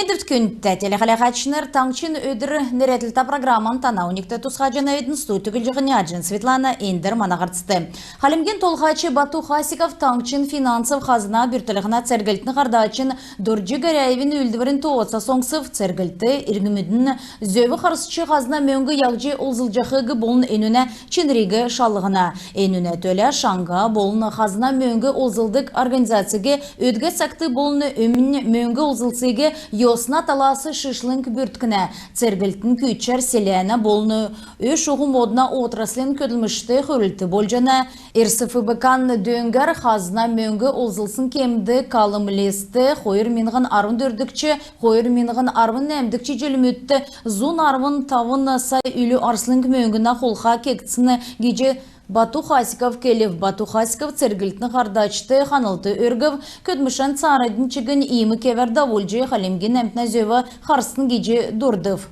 Мендерт күнтті телехалахатшыныр таңчын өдір неретілті программан тана уникті тұсқа жанаветін студиогіл жағыны аджын Светлана Эндер манағыртысты. Халимген толғачы Бату Хасиков таңчын финансов қазына бүртіліғіна цергілтіні қардачын Дорджи Гаряевин үлдіверін тоғытса соңсып цергілті иргімідің зөбі қарысычы қазына мөңгі яғжы олзылжақығы болын енуіне ченригі шалығына. Енуіне төлі шаңға болын қазына мөңгі олзылдық организацияге өдге сақты болын өмін мөңгі олзылсыге Йосна таласы шышлынг бүрткіне, цергілтін күйчер селяна болны өш оғым одна отраслен көділмішті хүрілті болжана. РСФБКан дөңгер қазына мөңгі олзылсын кемді калымлесті, қойыр менғын арвын дөрдікчі, қойыр менғын арвын әмдікчі желімөтті, зун арвын тавын сай үлі арслынг мөңгіна қолға кектісіні геже Бату Хасиков келев. Бату Хасиков цергілтіні қардачты қанылты өргів, көдмішан царайдың чігін иімі кеверді олжы қалемген әмтіне зөві қарсын геже дұрдыв.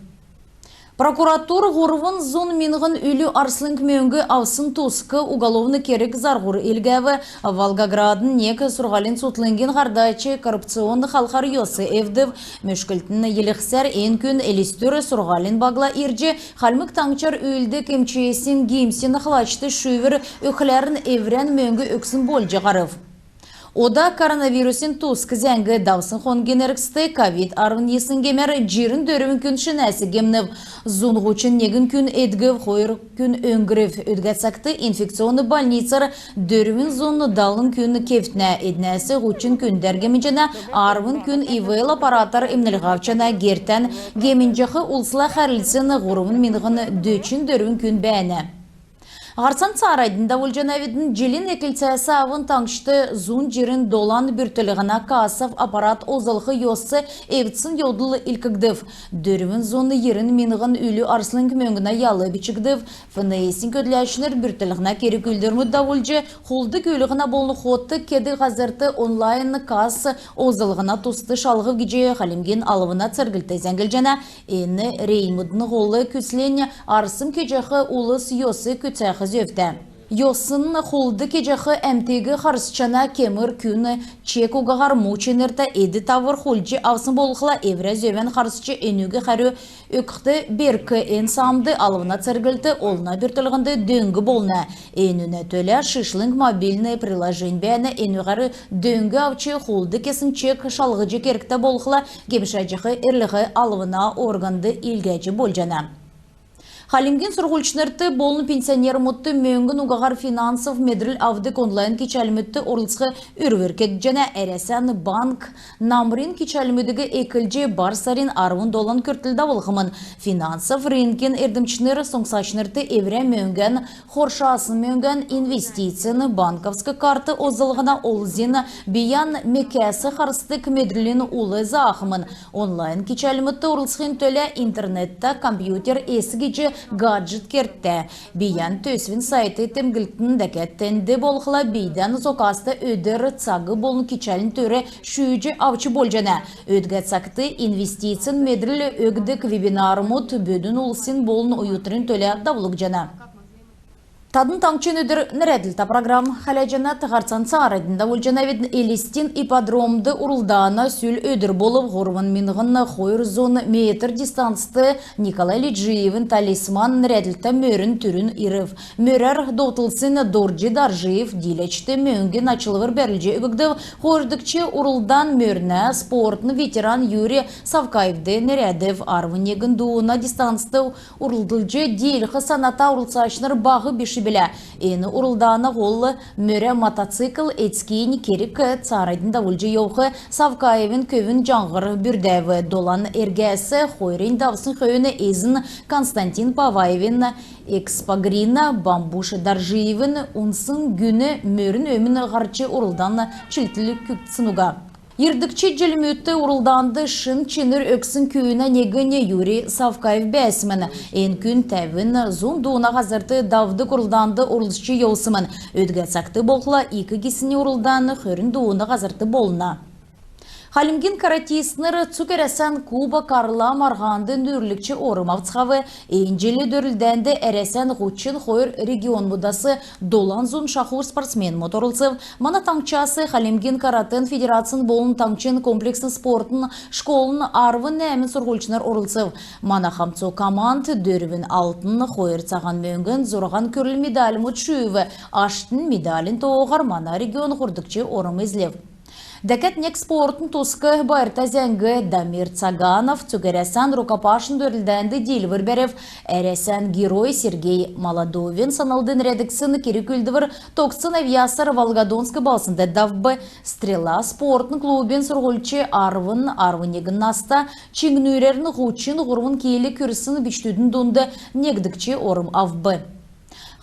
Прокуратура ғұрвын зон минғын үлі арслынг мөңгі аусын тұсқы уголовны керек зарғыр елгәві Волгоградын нек сұрғалин сутлынген қардачы коррупционды қалқар йосы евдів мөшкілтін еліқсер ең күн елістері сұрғалин бағла ерже қалмық таңчар үлді кемчесін геймсен қылачты шүйвір өкілерін еврен мөңгі өксін болжы қарыв. Ода коронавирусын тұсқы зәңгі даусын қонген әріксті ковид арвын есінгемер жирін дөрівін күн шынәсі гемнів. Зұнғучын негін күн әдгів, қойыр күн өңгірів. Өдгәтсақты инфекционы больницар дөрівін зұнны далын күн кефтіне әднәсі ғучын күн дәргемінжіна арвын күн ИВЛ аппаратар имнілғавчана гертен гемінжіқі ұлсыла қәрілсін ғұрывын минғын дөчін дөрівін күн бәні. Ғарсан царайдында өлжанавидін желін екілцәсі авын таңшты зун жерін долан бүртілігіна касов аппарат озылғы йосы евітсін йодылы илкігдів. Дөрівін зоны ерін меніғын үлі арслынг мөңгіна ялы бічігдів. ФНСін көділәшінер бүртілігіна керек үлдермі давылжы қолды көлігіна болны қотты кеді ғазырты онлайн кас озылғына тұсты шалғы геже қалемген алывына цергілті зәңгіл жана ені реймудны қолы көсілен арсым кежеқі улыс йосы көтсәқі зөфті. Йосын қолды кежеқі әмтегі қарысчана кемір күні чек уғағар мученерді еді тавыр қолжы авсын болықла евре зөвен қарысчы енуге қару өкіқті беркі ән самды алывына цергілді олына бүртілігінді дөңгі болына. Енуіне төлі шышлынг мобильный приложен бәні енуғары дөңгі авчы қолды кесін чек шалғыжы керікті болықла кемшәжіқі ірліғі алывына органды илгәжі болжана. Халимген сұрғылшынырты болын пенсионер мұтты мөңгін уғағар финансов медріл авдық онлайн кечәлімітті орылсқы үрверкет жәна әрәсән банк намрин кечәлімідігі екілже бар сарин арвын долан көртілді болғымын. Финансов рынкен ердімчінер соңсашынырты евре мөңген, хоршасын мөңген инвестицияны банковскі карты озылғына олзин биян мекәсі қарыстық медрілін улы зағымын. Онлайн кечәлімітті орылсқын төлі интернетті компьютер есі кечі гаджет кертті. Биян төсвин сайты темгілтін дәкеттенді болғыла бейден зокасты өдір цағы болын кечәлін төрі шүйджі авчы болжана. Өдгәт сақты инвестицин медрілі өгдік вебинарымыт бөдің ұлсын болын ұйытырын төлі давлық жана. Тадын таңчын өдір нәреділті программ қалайжана тағарсан сағарайдында өлжанаветін елестен ипподромды урылдана сүл өдір болып ғорвын минғынны қойыр зоны метр дистансты Николай Лиджиевін талисман нәреділті мөрін түрін ирів. Мөрәр доутылсын Дорджи Даржиев дилечті мөңген ачылығыр бәрілже үгігді қойырдықчы урылдан мөріне спортны ветеран Юрий Савкаевды нәредів арвын егін дуына дистансты урылдылжы дейліқі саната урылсашыныр бағы беші білі. Ені урылданы қолы мөрі мотоцикл әтскейін керік царайдың давылжы еуқы Савкаевын көвін жаңғыр бүрдәві долан әргәсі қойрын давысын қойыны ezin Konstantin Pavaevin Экспагрина Бамбуш Даржиевін ұнсын күні мөрін өмін ғарчы урылдан чілтілі күктсінуға. Ердікчі jelmötte урылданды шын ченір өксін күйіна негіне Юрий Савкаев бәсімін. Ен күн тәвін зундуына ғазырты давды урылданды урылшчы еусымын. Өдге сақты болқыла екі кесіне урылданды хөрін дуына ғазырты болына. Халимгин каратистнер цукересен Куба Карла Марганды нүрлікчі орымавцхавы Эйнджелі дөрілдәнді әресен ғучын хойр регион будасы долан зун шахур спортсмен моторылцев. Мана таңчасы Халимгин каратын федерациян болын таңчын комплексны спортын школын арвын нәмін сұрғылчынар орылцев. Мана хамцу команд дөрвін алтын хойр цаған мөңгін зорған көріл медалім ұтшуывы аштын медалін тоғар мана регион құрдықчы орым излев. Дәкет нек спортын тускы байырта зәңгі Дамир Цаганов цугересен рукопашын дөрілдәнді делвір бәрев әресен герой Сергей Молодовин саналдын редіксін кері күлдівір токсын авиасыр Волгодонск балсында давбы стрела спортын клубен сұрғылчы арвын егін наста чиңнүрерін ғучин ғұрвын кейлі күрісін біштудің дұнды негдікчі орым авбы.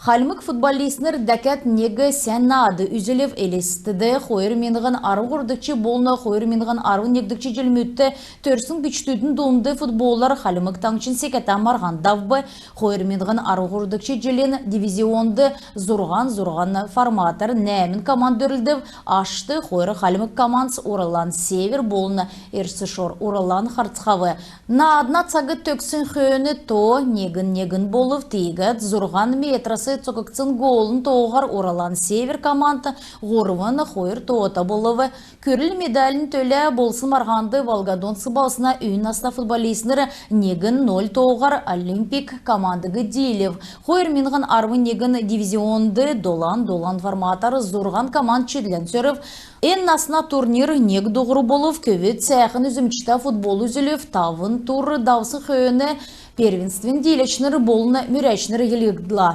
Халмык футболистнер дәкәт неге сәнады үзілев елестіді қойыр меніған арын құрдықчы болына қойыр меніған арын негдікчі jelmütte төрсің бүчтудің доңды футболлар Халмык таңчын секетан марған давбы қойыр меніған арын құрдықчы jelен дивизионды зұрған форматар нәмін команд өрілдів ашты қойыр Халмык командс оралан север болына ерсішор оралан хартхавы. На адна цагы төксін хөні то негін болып тегіт зұрған метрасы цокыкцын голын тоғар оралан север команда ғорваны қойыр тоғыта болывы. Көріл медалін төлі болсын марғанды Волгодонск балсына үйін асына футболистнері негін 0 тоғар олимпик командығы дейлев. Қойыр менған арвы негін дивизионды долан форматары зорған команд чедлен сөріп. Ен насына турнир нег доғыры болып, көвет сәйқын үзімчіта футбол үзіліп, тавын туры даусын қойыны первенствен дейлечнері болына мүрәчнері елігділа.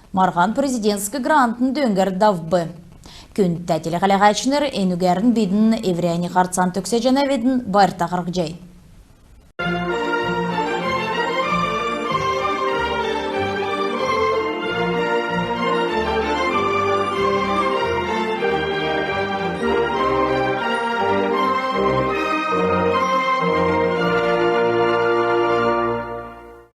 Марған президентскі грантын дөңгер давбы. Күн тәтелі қалағайчыныр әнігерін бедін еврейні қарцан төксе жана ведін барта қарқ жай.